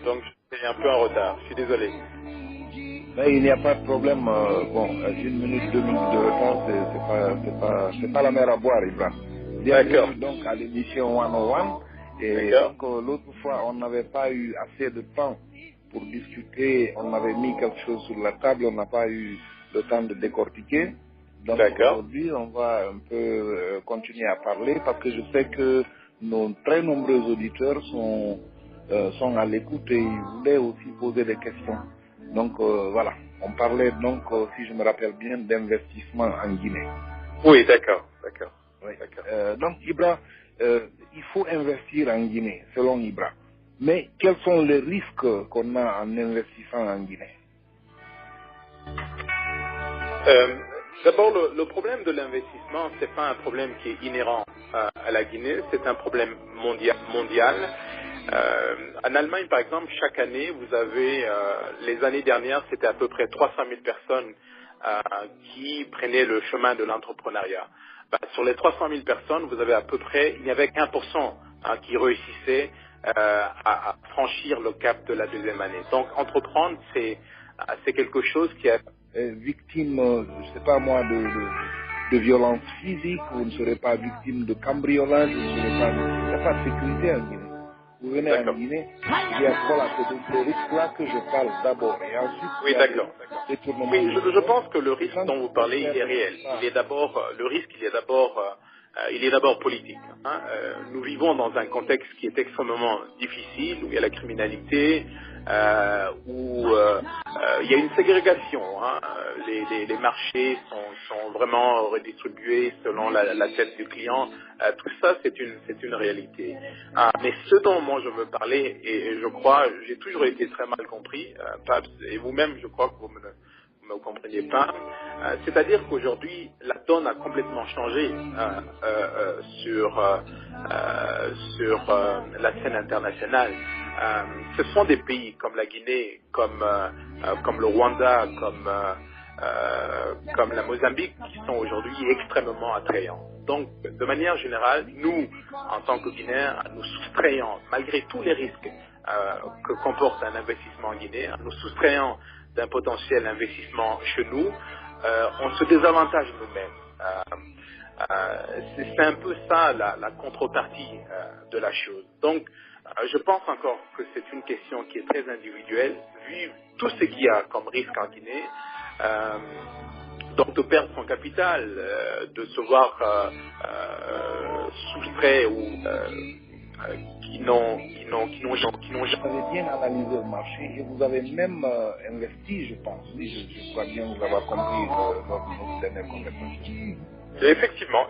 Donc, je suis un peu en retard. Je suis désolé. Mais il n'y a pas de problème. Bon, 1 minute, 2 minutes de retard, c'est pas la mer à boire, Ibrahim. D'accord. Bienvenue donc à l'émission 101. Et D'accord. donc, l'autre fois, on n'avait pas eu assez de temps pour discuter. On avait mis quelque chose sur la table, on n'a pas eu le temps de décortiquer. Donc, D'accord. aujourd'hui, on va un peu continuer à parler parce que je sais que nos très nombreux auditeurs sont à l'écoute et ils voulaient aussi poser des questions. Donc voilà, on parlait donc, si je me rappelle bien, d'investissement en Guinée. Oui, d'accord. D'accord. Oui. D'accord. Donc Ibra, il faut investir en Guinée, selon Ibra. Mais quels sont les risques qu'on a en investissant en Guinée? Euh, D'abord, le problème de l'investissement, c'est pas un problème qui est inhérent à la Guinée, c'est un problème mondial. En Allemagne, par exemple, chaque année, vous avez, les années dernières, c'était à peu près 300 000 personnes qui prenaient le chemin de l'entrepreneuriat. Ben, sur les 300 000 personnes, vous avez à peu près, il n'y avait qu'1% qui réussissait à franchir le cap de la deuxième année. Donc, entreprendre, c'est quelque chose qui a Victime, je ne sais pas moi, de violence physique, vous ne serez pas victime de cambriolage, vous ne serez pas... Il n'y a pas de sécurité en Guinée. Vous venez en D'accord. Guinée, il y a, voilà, c'est de ces risques-là que je parle d'abord. Et ensuite, il Oui, y a des d'accord. détournements Oui, de je fonds. pense que le Et risque quand dont il vous faut parlez, il faire est comme réel. ça, Il est d'abord, le risque, il est d'abord politique. Hein. Nous vivons dans un contexte qui est extrêmement difficile, où il y a la criminalité, où il y a une ségrégation. Hein. Les marchés sont vraiment redistribués selon la tête du client. Tout ça, c'est une réalité. Mais ce dont moi je veux parler, et je crois, j'ai toujours été très mal compris, Pabs, et vous-même, je crois que vous me compreniez pas. C'est-à-dire qu'aujourd'hui, la donne a complètement changé sur la scène internationale. Ce sont des pays comme la Guinée, comme le Rwanda, comme la Mozambique, qui sont aujourd'hui extrêmement attrayants. Donc, de manière générale, nous, en tant que Guinéens, nous soustrayons, malgré tous les risques que comporte un investissement en Guinée, nous soustrayons d'un potentiel investissement chez nous, on se désavantage nous-mêmes. C'est un peu ça la contrepartie de la chose. Donc, je pense encore que c'est une question qui est très individuelle, vu tout ce qu'il y a comme risque en Guinée. Euh, donc de perdre son capital, de se voir soustrait ou qui n'ont vous avez bien analysé le marché et vous avez même investi, je pense. Si je crois bien vous avoir compris lors de notre dernière conversation. effectivement,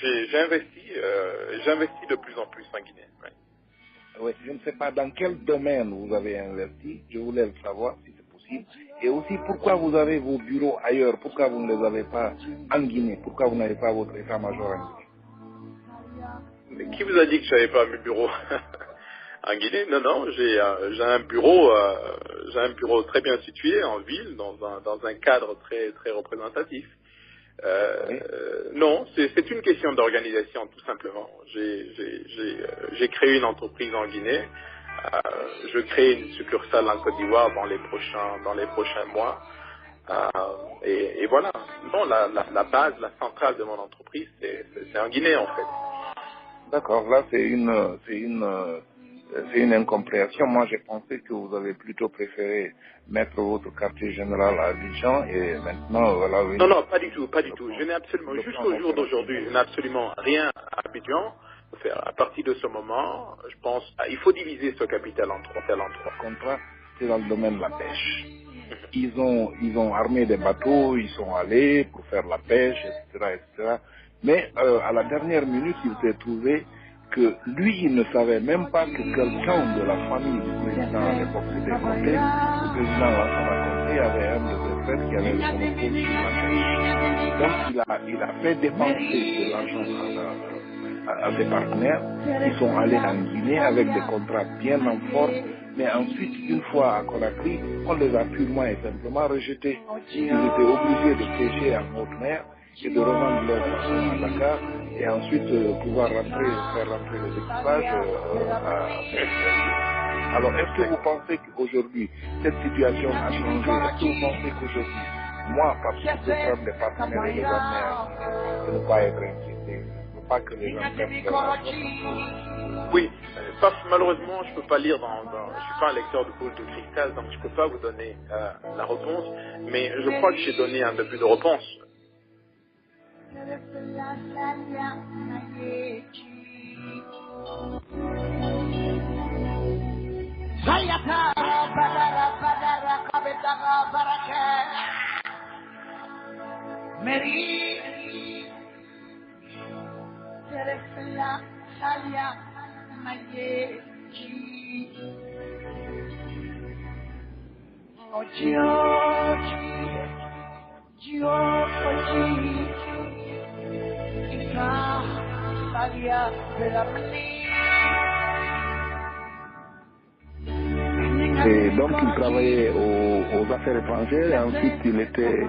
j'ai investi de plus en plus en Guinée. Ouais. Oui, je ne sais pas dans quel domaine vous avez investi, je voulais le savoir si c'est possible. Et aussi pourquoi vous avez vos bureaux ailleurs, pourquoi vous ne les avez pas en Guinée, pourquoi vous n'avez pas votre état-major en Guinée. Mais qui vous a dit que je n'avais pas mes bureaux en Guinée? Non, non, j'ai un bureau très bien situé en ville, dans un cadre très très représentatif. Oui. Non, c'est une question d'organisation tout simplement. J'ai créé une entreprise en Guinée. Je crée une succursale en Côte d'Ivoire dans les prochains mois. Et voilà. Non, la base, la centrale de mon entreprise, c'est en Guinée en fait. D'accord, là c'est une incompréhension. Moi j'ai pensé que vous avez plutôt préféré mettre votre quartier général à Abidjan et maintenant voilà Non, venir non, pas du tout, pas du le tout. plan, Je n'ai absolument, le plan jusqu'au jour d'aujourd'hui, opérationnel. je n'ai absolument rien à Abidjan. À partir de ce moment, je pense, il faut diviser ce capital en trois. Contrat, c'est dans le domaine de la pêche. Ils ont armé des bateaux, ils sont allés pour faire la pêche, etc., etc. Mais à la dernière minute, il s'est trouvé que lui, il ne savait même pas que quelqu'un de la famille du président à l'époque, c'était Conté, le président Lansana Conté avait un de ses frères qui avait le monopole sur la pêche. Donc il a fait dépenser de l'argent à ses partenaires. Ils sont allés en Guinée avec des contrats bien en forme, mais ensuite, une fois à Conakry, on les a purement et simplement rejetés. Ils étaient obligés de pêcher en haute mer et de revendre leur poisson à Dakar et ensuite pouvoir faire rentrer les équipages à Saint-Exupéry. Alors, est-ce que vous pensez qu'aujourd'hui, cette situation a changé? Est-ce que vous pensez qu'aujourd'hui, moi, parce que je peux prendre des partenaires et les amener à ne pas être inquiété, je ne veux pas que les gens prennent de l'argent? Oui, parce que malheureusement, je ne peux pas lire je suis pas un lecteur de boule de cristal, donc je ne peux pas vous donner la réponse, mais je crois que j'ai donné un début de réponse. Et donc il travaillait aux affaires étrangères et ensuite il était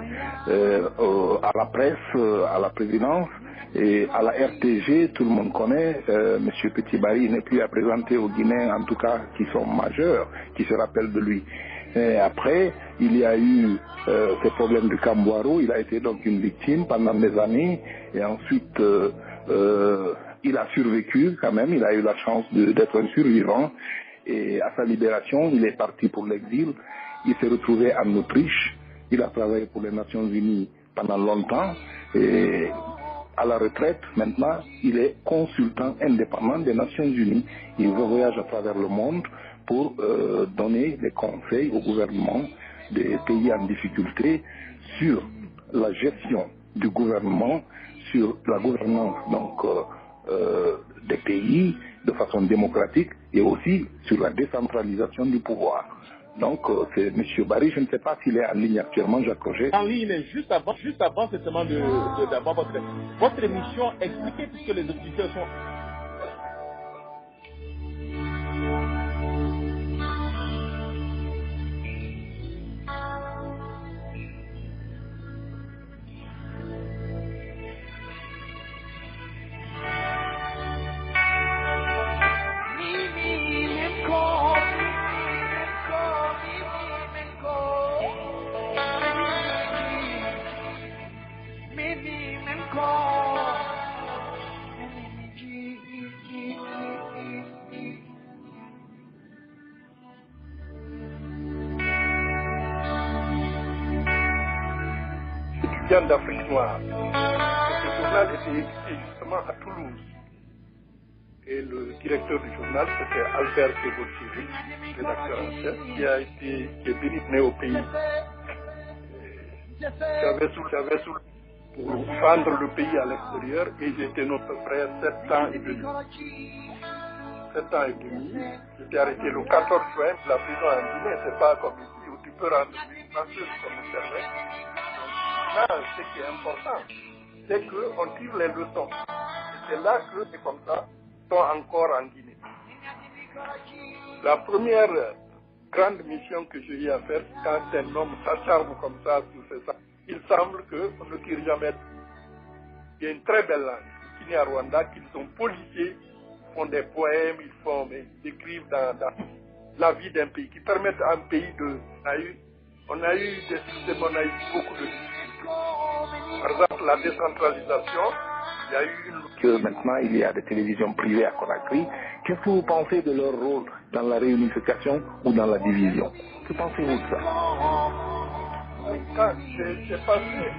à la presse, à la présidence et à la RTG, tout le monde connaît. Monsieur Petit Barry n'est plus à présenter aux Guinéens, en tout cas qui sont majeurs, qui se rappellent de lui. Et après, il y a eu ces problèmes de Camboiro, il a été donc une victime pendant des années et ensuite il a survécu quand même, il a eu la chance d'être un survivant. Et à sa libération, il est parti pour l'exil. Il s'est retrouvé en Autriche. Il a travaillé pour les Nations Unies pendant longtemps. Et à la retraite, maintenant, il est consultant indépendant des Nations Unies. Il voyage à travers le monde pour donner des conseils au gouvernement des pays en difficulté sur la gestion du gouvernement, sur la gouvernance donc des pays de façon démocratique et aussi sur la décentralisation du pouvoir. Donc c'est M. Barry, je ne sais pas s'il est en ligne actuellement, Jacques Roger. En ligne, mais juste avant certainement d'avoir votre émission, expliquez puisque les auditeurs sont... d'Afrique noire. Ce journal était édité justement à Toulouse. Et le directeur du journal, c'était Albert Segotieri, rédacteur en chef, qui est venu au pays. J'avais sous pour vendre le pays à l'extérieur et j'étais notre frère 7 ans et demi. 7 ans et demi. J'étais arrêté le 14 juin de la prison en Guinée. C'est pas comme ici où tu peux rendre une française comme on permet. Là, ce qui est important, c'est qu'on tire les leçons. C'est là que c'est comme ça, sont encore en Guinée. La première grande mission que j'ai eu à faire, quand un homme s'acharne comme ça sur ces ça, il semble qu'on ne tire jamais. Il y a une très belle langue, Guinée à Rwanda, qu'ils sont policiers, font des poèmes, ils écrivent dans la vie d'un pays, qui permettent à un pays de... On a eu des systèmes, on a eu beaucoup de difficultés. Par exemple, la décentralisation, il y a eu une... Que maintenant, il y a des télévisions privées à Conakry. Qu'est-ce que vous pensez de leur rôle dans la réunification ou dans la division? Que pensez-vous de ça? Quand j'ai passé,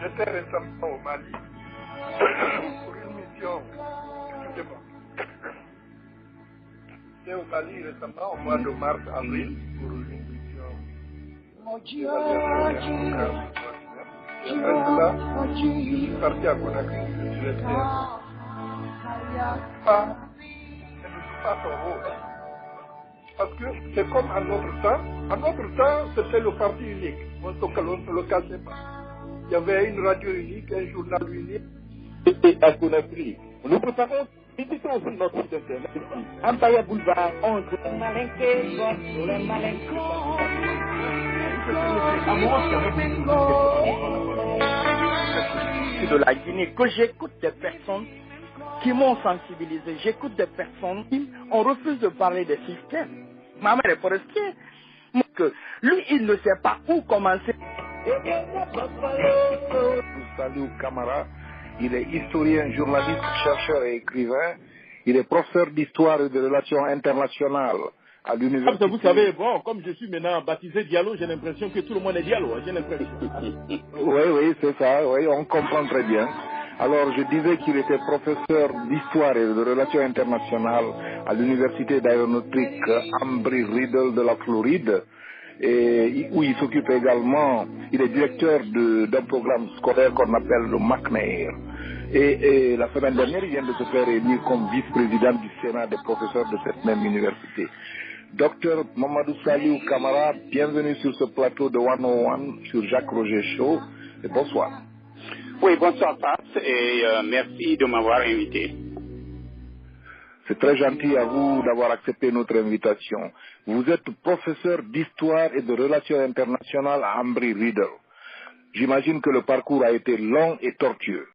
j'étais récemment au Mali pour une mission. J'étais au Mali récemment, au mois de mars-avril, pour une mission. Et après cela, je suis parti à Conakry. Je restais pas son rôle. Parce que c'est comme à notre temps. À notre temps, c'était le parti unique. On ne se le cachait pas. Il y avait une radio unique, un journal unique. Et à Conakry, nous préparons, visitons aussi notre site internet ici. Empire Boulevard, 11. De la Guinée, que j'écoute des personnes qui m'ont sensibilisé. J'écoute des personnes qui on refuse de parler des systèmes. Ma mère est forestier. Donc, lui, il ne sait pas où commencer. Salou Camara, il est historien, journaliste, chercheur et écrivain. Il est professeur d'histoire et de relations internationales à l'université. Vous savez, bon, comme je suis maintenant baptisé Diallo, j'ai l'impression que tout le monde est Diallo, j'ai l'impression. Oui, c'est ça, oui, on comprend très bien. Alors, je disais qu'il était professeur d'histoire et de relations internationales à l'université d'aéronautique Embry-Riddle de la Floride, et où il s'occupe également, il est directeur d'un programme scolaire qu'on appelle le McNair. Et la semaine dernière, il vient de se faire élire comme vice-président du Sénat des professeurs de cette même université. Docteur Mamadou Salou Camara, bienvenue sur ce plateau de 101 sur Jacques Roger Show, et bonsoir. Oui, bonsoir Paps, et merci de m'avoir invité. C'est très gentil à vous d'avoir accepté notre invitation. Vous êtes professeur d'histoire et de relations internationales à Embry-Riddle. J'imagine que le parcours a été long et tortueux.